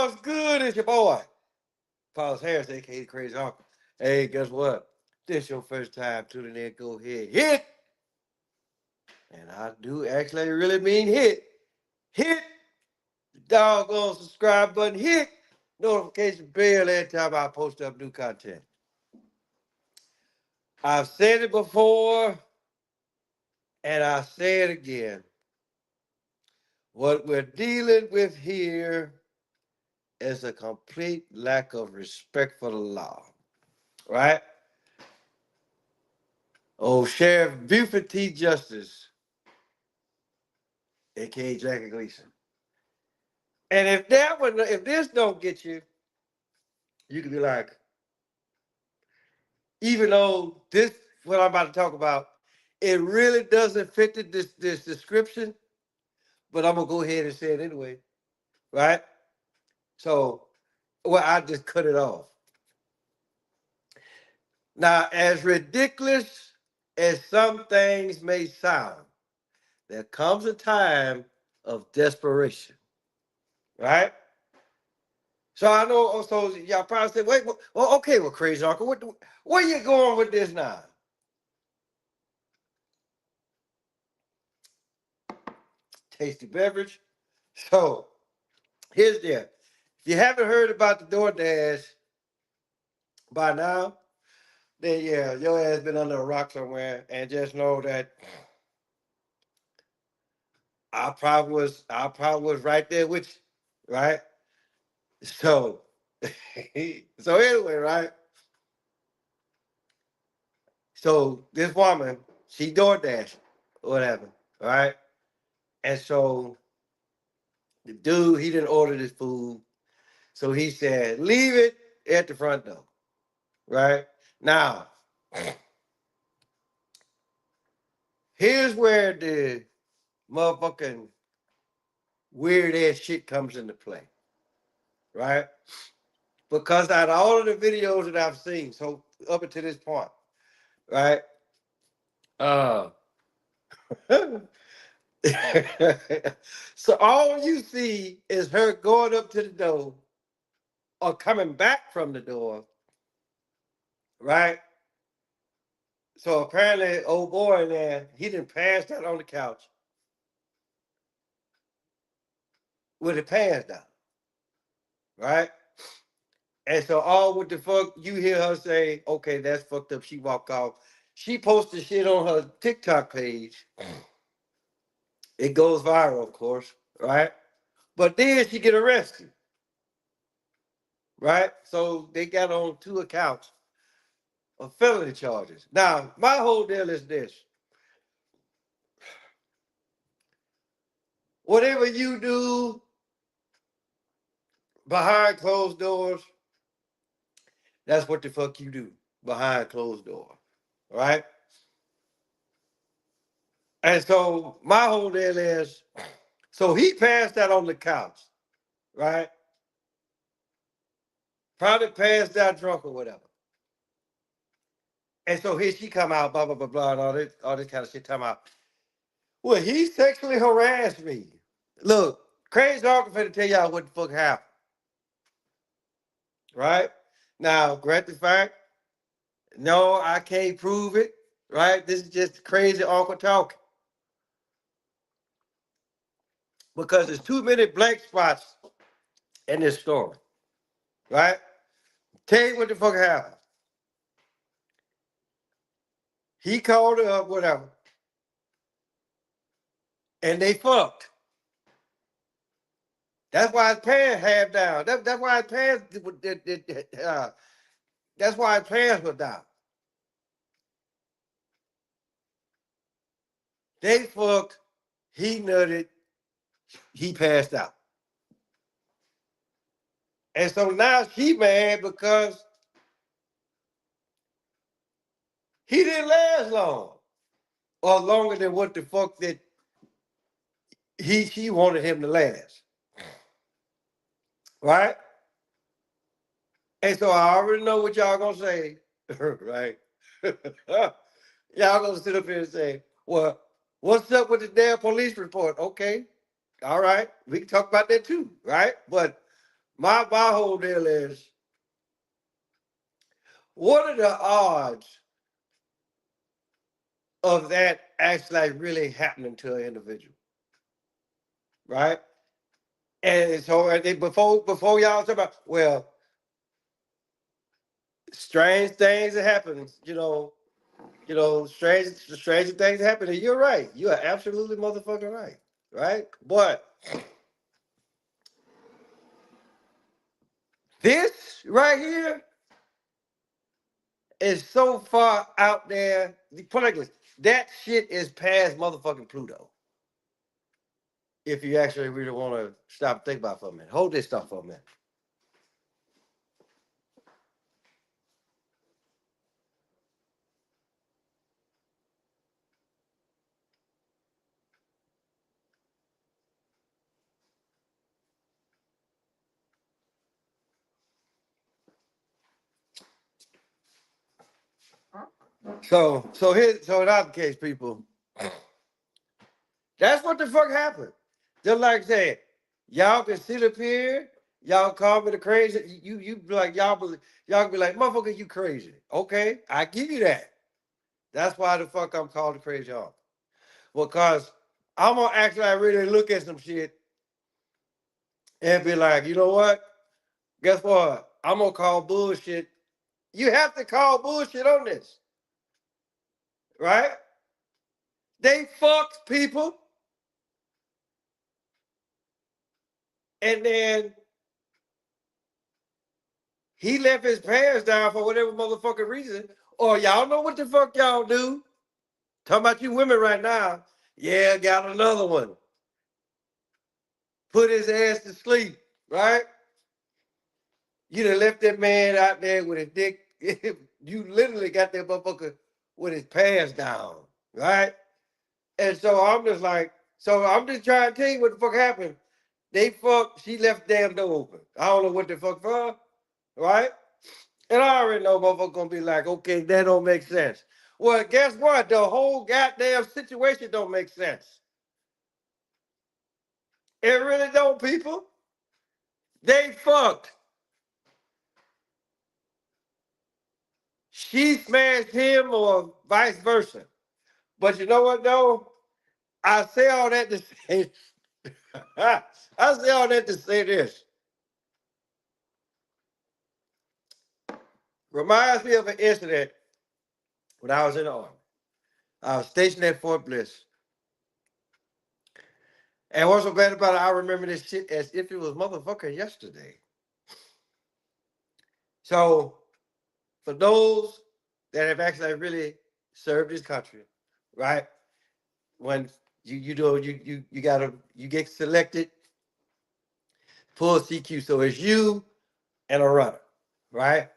What's good? It's your boy, Paul Harris, aka the Crazy Uncle. Hey, guess what? This your first time tuning in. Go ahead, hit, and I do actually really mean hit the doggone subscribe button, hit notification bell every time I post up new content. I've said it before, and I say it again. What we're dealing with here is a complete lack of respect for the law, right? Oh, Sheriff Buford T. Justice, aka Jackie Gleason. And if this don't get you, you could be like, even though this what I'm about to talk about, it really doesn't fit this description, but I'm gonna go ahead and say it anyway, right? So, well, I just cut it off. Now, as ridiculous as some things may sound, there comes a time of desperation, right? So I know. So y'all probably say, "Wait, well, okay, well, Crazy Uncle, where you going with this now?" Tasty beverage. So here's there. If you haven't heard about the DoorDash by now, then yeah, your ass been under a rock somewhere, and just know that I probably was right there with you, right? So, so anyway, right? So this woman, she DoorDash, whatever, right? And so the dude, he didn't order this food. So he said, leave it at the front door. Right? Now, here's where the motherfucking weird ass shit comes into play. Right? Because out of all of the videos that I've seen, so up until this point, right? Uh so all you see is her going up to the door or coming back from the door, right? So apparently, old boy in there, he didn't pass out on the couch with his pants down, right? And so all what the fuck you hear her say, okay, that's fucked up. She walked off. She posted shit on her TikTok page. It goes viral, of course, right? But then she get arrested, right? So they got on 2 accounts of felony charges. Now, my whole deal is this. Whatever you do behind closed doors, that's what the fuck you do behind closed door, right? And so my whole deal is, so he passed out on the couch, right? Probably passed out drunk or whatever. And so here she come out, blah, blah, blah, blah, and all this kind of shit come out. Well, he sexually harassed me. Look, Crazy Uncle finna tell y'all what the fuck happened, right? Now, grant the fact, no, I can't prove it, right? This is just Crazy Uncle talking. Because there's too many black spots in this story, right? Tell you what the fuck happened. He called her up, whatever, and they fucked. That's why his pants half down. That's why his pants. That's why his pants were down. They fucked. He nutted. He passed out. And so now she mad because he didn't last long, or longer than what the fuck that she wanted him to last, right? And so I already know what y'all gonna say, right? Y'all gonna sit up here and say, "Well, what's up with the damn police report?" Okay, all right, we can talk about that too, right? But My whole deal is, what are the odds of that actually like really happening to an individual, right? And so before y'all talk about, well, strange things that happen, stranger things happen, and you're right. You are absolutely motherfucking right, right? But this right here is so far out there. Put it like this: that shit is past motherfucking Pluto. If you actually really want to stop and think about it for a minute, hold this stuff for a minute. So in our case, people, that's what the fuck happened. Just like I said, y'all can sit up here, y'all call me the crazy. You be like y'all can be like, motherfucker, you crazy. Okay, I give you that. That's why the fuck I'm called the crazy uncle. Because I'm gonna actually really look at some shit and be like, you know what? Guess what? I'm gonna call bullshit. You have to call bullshit on this, right? They fucked people, and then he left his pants down for whatever motherfucking reason. Or y'all know what the fuck y'all do? Talking about you women right now. Yeah, got another one. Put his ass to sleep, right? You done left that man out there with his dick. You literally got that motherfucker with his pants down, right? And so I'm just like, so I'm just trying to tell you what the fuck happened. They fucked, she left the damn door open. I don't know what the fuck for, right? And I already know motherfucker gonna be like, okay, that don't make sense. Well, guess what? The whole goddamn situation don't make sense. It really don't, people. They fucked. She smashed him or vice versa. But you know what though? I say all that to say I say all that to say this. Reminds me of an incident when I was in the army. I was stationed at Fort Bliss. And what's so bad about it, I remember this shit as if it was motherfucking yesterday. So for those that have actually really served this country, right? When you gotta you get selected full CQ. So it's you and a runner, right?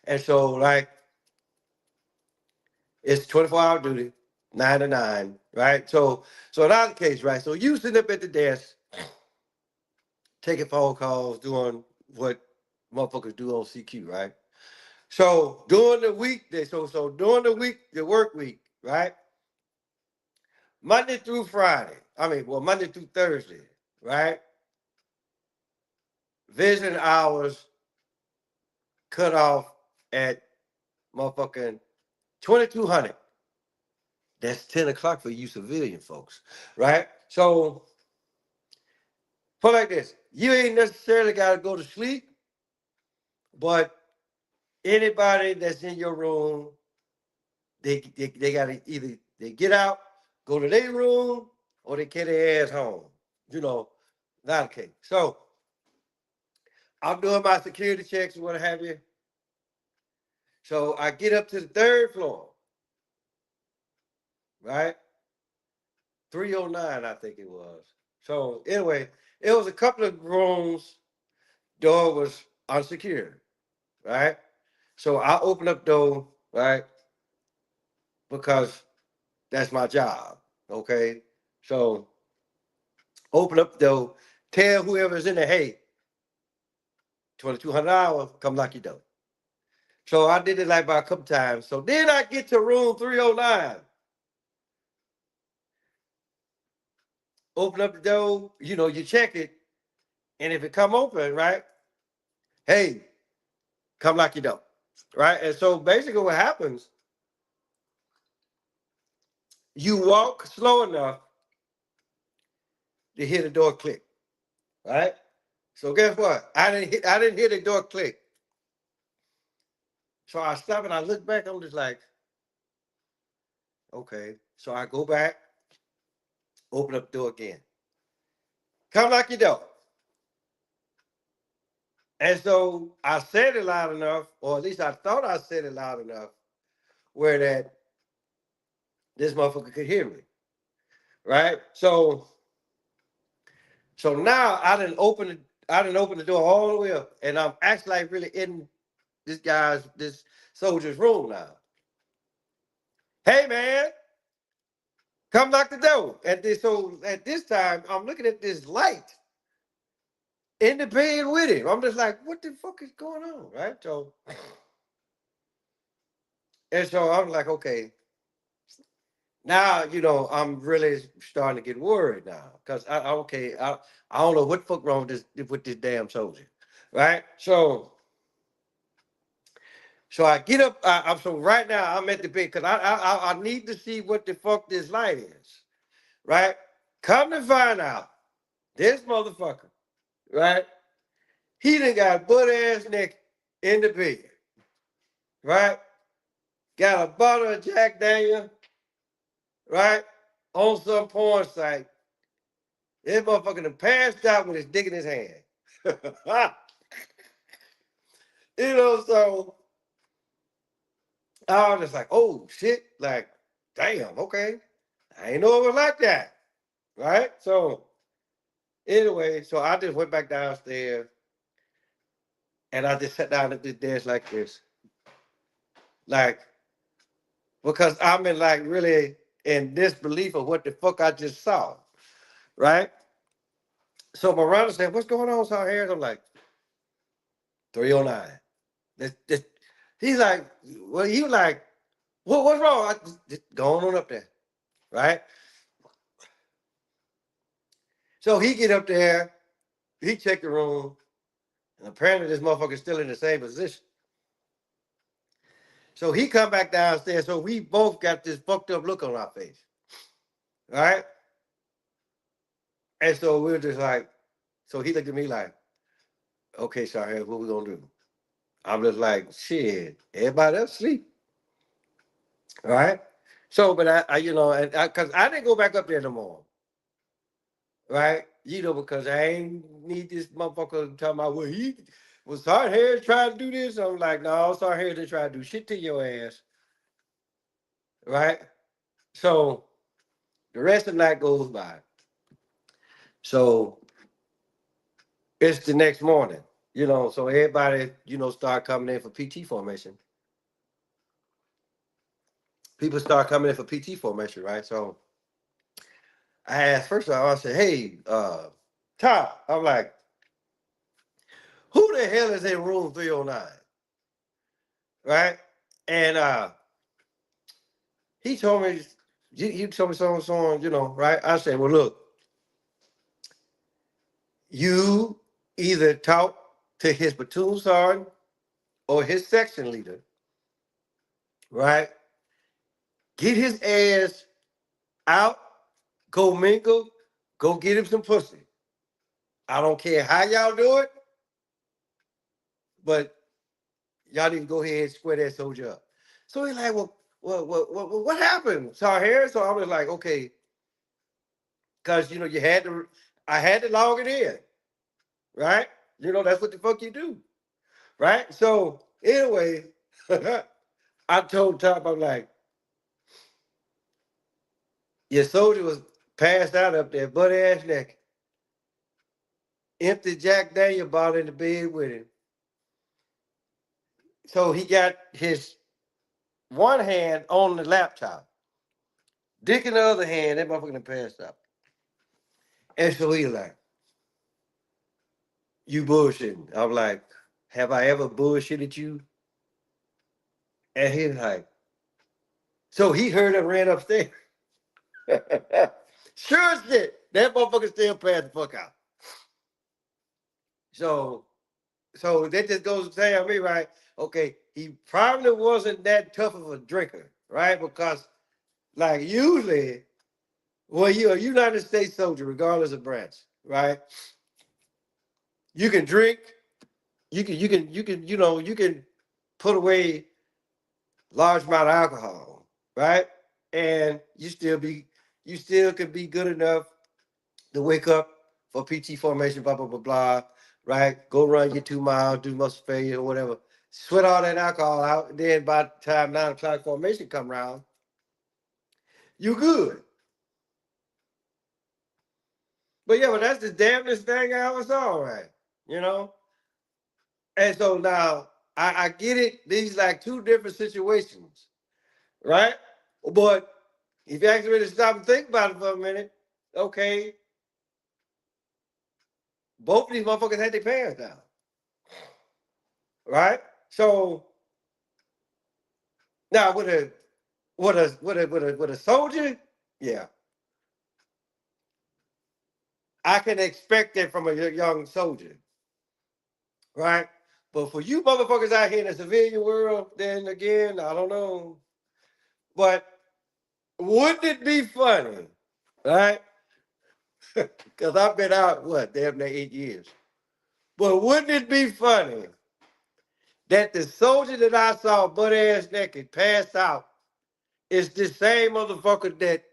And so like it's 24-hour duty, 9 to 9, right? So in our case, right? So you sitting up at the desk, taking phone calls, doing what motherfuckers do on CQ, right? So during the weekday, so during the week, the work week, right? Monday through Friday. Monday through Thursday, right? Vision hours cut off at motherfucking 2200. That's 10 o'clock for you civilian folks, right? So put like this: you ain't necessarily got to go to sleep, but anybody that's in your room, they got to either they get out, go to their room, or they get their ass home. You know, not okay. So I'm doing my security checks and what have you. So I get up to the third floor, right? 309, I think it was. So anyway, it was a couple of rooms, door was unsecured, right? So I opened up door, right? Because that's my job. Okay. So open up the door, tell whoever's in there, hey, 2200 come lock your door. So I did it like about a couple times. So then I get to room 309. Open up the door, you check it. And if it come open, right? hey, come like you don't. Right? And so basically what happens, you walk slow enough to hear the door click. Right? So guess what? I didn't hear the door click. So I stop and I look back, I'm just like, okay. So I go back, open up the door again. Come like you don't. And so I said it loud enough, or at least I thought I said it loud enough, where that this motherfucker could hear me. Right? So now I didn't open the door all the way up, and I'm actually like really in this soldier's room now. Hey man, come knock the door. So at this time, I'm looking at this light in the bed with him. I'm just like, what the fuck is going on? Right? So I'm like, okay. Now, I'm really starting to get worried now. Because I don't know what the fuck wrong with this damn soldier. Right? So I get up. So right now I'm at the bed because I need to see what the fuck this light is. Right? Come to find out, this motherfucker, right? He done got butt ass naked in the bed. Right? Got a bottle of Jack Daniel, right? On some porn site. This motherfucker done passed out with his dick in his hand. So I was just like, oh shit, like, damn, okay. I ain't know it was like that. Right? So anyway, so I just went back downstairs and I just sat down at this desk like this. Like, because I'm in like really in disbelief of what the fuck I just saw. Right? So Miranda said, what's going on, Sir Harris? I'm like, 309. He's like, well, he was like, what's wrong? Just going on up there. Right? So he get up there, he checked the room, and apparently this motherfucker's still in the same position. So he come back downstairs. So we both got this fucked up look on our face. Right? And so we were just like, so he looked at me like, okay, Shahir, what we gonna do? I'm just like, shit, everybody else sleep. Right? So, but because I didn't go back up there no more. Right? Because I ain't need this motherfucker talking about, well, he was Sergeant Harris trying to do this. I'm like, no, Sergeant Harris didn't try to do shit to your ass. Right? So the rest of the night goes by. So it's the next morning, so everybody, start coming in for PT formation. People start coming in for PT formation, right? So I asked, first of all, I said, hey, Tom, I'm like, who the hell is in room 309? Right? And he told me, you told me so on, right? I said, well, look, you either talk to his platoon sergeant or his section leader, right? Get his ass out, go mingle, go get him some pussy. I don't care how y'all do it, but y'all need to go ahead and square that soldier up. So he's like, well, what happened, Sir Harris? So I was like, okay, because I had to log it in, right? That's what the fuck you do, right? So anyway, I told Top, I'm like, your soldier was passed out up there, butt ass naked. Empty Jack Daniel bottle in the bed with him. So he got his one hand on the laptop, dick in the other hand, that motherfucker passed out. And so he like, you bullshitting. I'm like, have I ever bullshitted you? And he's like, so he heard and ran upstairs. Sure as shit, that motherfucker still passed the fuck out. So So that just goes to tell me, right? Okay, he probably wasn't that tough of a drinker, right? Because like usually, well, you're a United States soldier, regardless of branch, right? You can drink, you can put away large amount of alcohol, right? And you still could be good enough to wake up for PT formation, blah blah blah blah, right? Go run your 2 miles, do muscle failure or whatever. Sweat all that alcohol out, and then by the time 9 o'clock formation come around, you good. But yeah, but that's the damnedest thing I ever saw, right? You know? And so now I get it. These like two different situations, right? But if you actually really stop and think about it for a minute, okay, both of these motherfuckers had their parents down, right? So now with a soldier, yeah, I can expect that from a young soldier, right? But for you motherfuckers out here in the civilian world, then again, I don't know. But wouldn't it be funny, right? Because I've been out, what, damn near 8 years. But wouldn't it be funny that the soldier that I saw butt ass naked passed out is the same motherfucker that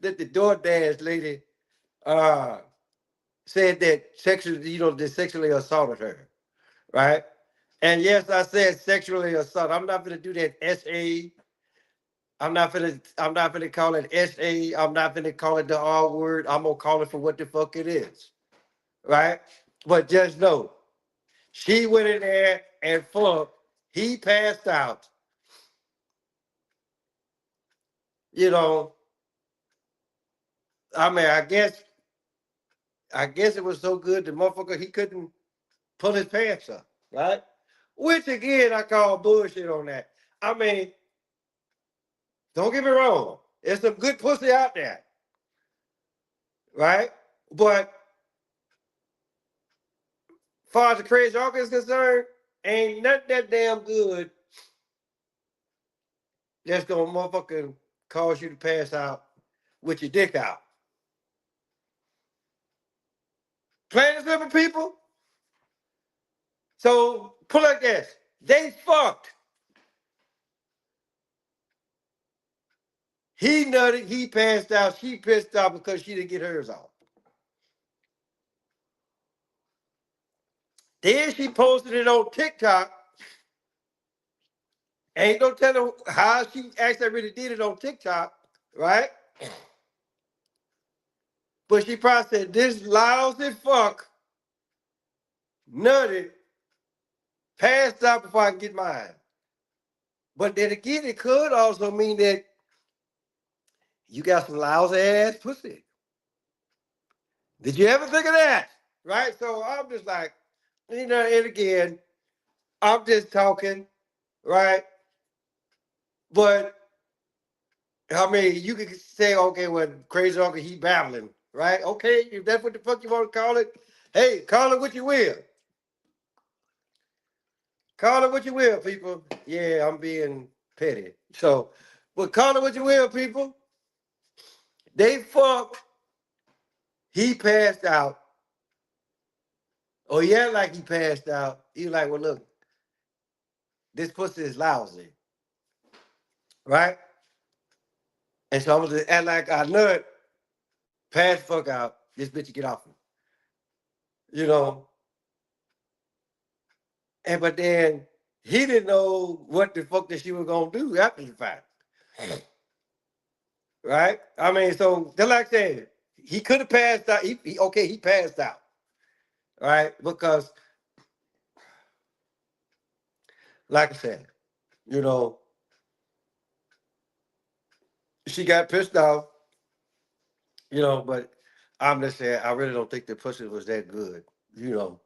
that the DoorDash lady uh said that sexually, they sexually assaulted her, right? And yes, I said sexually assault. I'm not gonna do that SA. I'm not gonna call it SA. I'm not gonna call it the R word. I'm gonna call it for what the fuck it is. Right? But just know, she went in there and flunked. He passed out. You know, I mean, I guess it was so good the motherfucker he couldn't pull his pants up, right? Which again I call bullshit on that. I mean, don't get me wrong. There's some good pussy out there, right? But far as the crazy uncle is concerned, ain't nothing that damn good that's gonna motherfucking cause you to pass out with your dick out. Plain and simple, people. So put it like this: they fucked. He nutted. He passed out. She pissed off because she didn't get hers off. Then she posted it on TikTok. Ain't no telling how she actually really did it on TikTok, right? But she probably said, "This lousy fuck nutted, passed out before I can get mine." But then again, it could also mean that you got some lousy ass pussy. Did you ever think of that? Right? So I'm just like, and again, I'm just talking, right? But I mean, you could say, okay, well, crazy uncle, he babbling, right? Okay, if that's what the fuck you want to call it, hey, call it what you will. Call it what you will, people. Yeah, I'm being petty. So, but call it what you will, people. They fucked. He passed out. Oh, yeah, like he passed out. He was like, well, look, this pussy is lousy, right? And so I'm gonna act like I nut, pass the fuck out. This bitch get off me, you know. And but then he didn't know what the fuck that she was gonna do after the fact, right? I mean, so just like I said, he could have passed out. Okay, he passed out, right? Because like I said, you know, she got pissed off, but I'm just saying, I really don't think the pussy was that good, you know.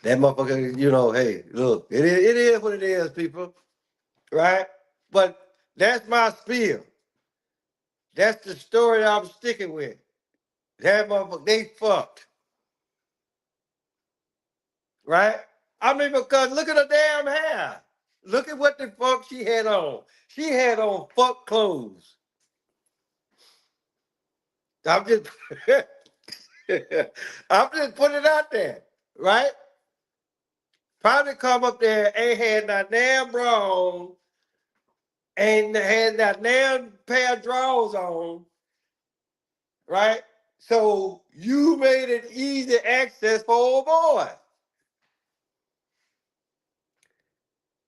That motherfucker, hey, look, it is what it is, people, right? But that's my spiel. That's the story I'm sticking with. That motherfucker, they fucked, right? I mean, because look at her damn hair. Look at what the fuck she had on. She had on fuck clothes. I'm just, I'm just putting it out there, right? Probably come up there, ain't had that damn bra on, ain't had that damn pair of drawers on, right? So you made it easy access for old boy.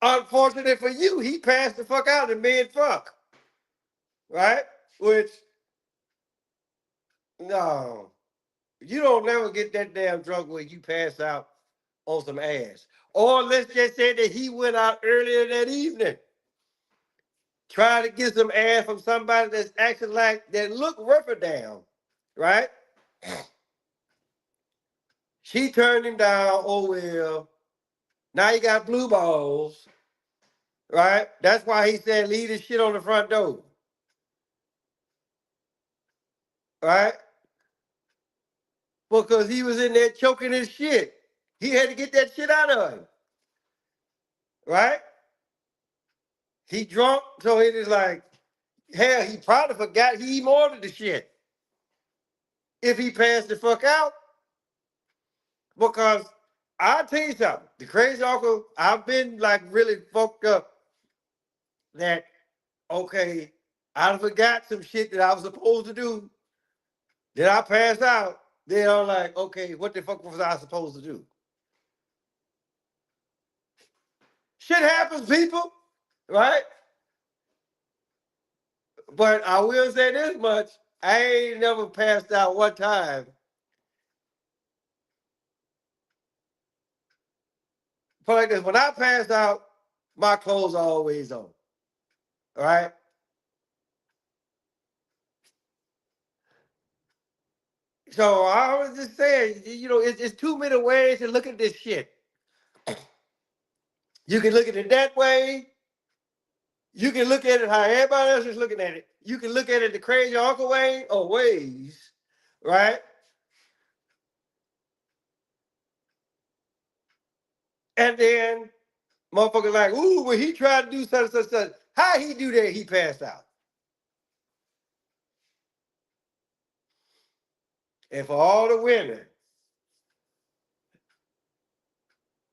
Unfortunately for you, he passed the fuck out and made fuck, right? Which, no, you don't never get that damn drunk where you pass out on some ass. Or let's just say that he went out earlier that evening, trying to get some ass from somebody that's acting like that look rough her down, right? She turned him down. Oh well. Now you got blue balls, right? That's why he said leave this shit on the front door, right? Because he was in there choking his shit. He had to get that shit out of him, right? He drunk, so it is like, hell, he probably forgot he even ordered the shit if he passed the fuck out. Because I'll tell you something, the crazy uncle, I've been like really fucked up that, okay, I forgot some shit that I was supposed to do. Then I passed out. Then I'm like, okay, what the fuck was I supposed to do? Shit happens, people, right? But I will say this much. I ain't never passed out one time. But like this, when I pass out, my clothes are always on. All right? So I was just saying, it's too many ways to look at this shit. You can look at it that way. You can look at it how everybody else is looking at it. You can look at it the crazy uncle way or ways, right? And then motherfucker like, ooh, when he tried to do such and such, how he do that? He passed out. And for all the women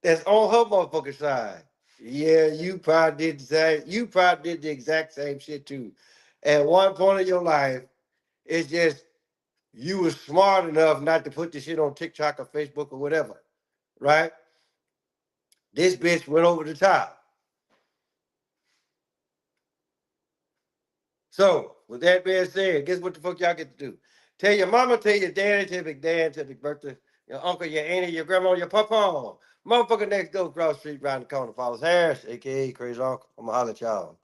that's on her motherfucking side, yeah, you probably did the same. You probably did the exact same shit too. At one point in your life, it's just you was smart enough not to put the shit on TikTok or Facebook or whatever, right? This bitch went over the top. So, with that being said, guess what the fuck y'all get to do? Tell your mama, tell your daddy, tell your dad, tell your birthday, your uncle, your auntie, your grandma, your papa. Motherfucker next door across the street, round the corner, Follows Harris, aka Crazy Uncle. I'm gonna holler at y'all.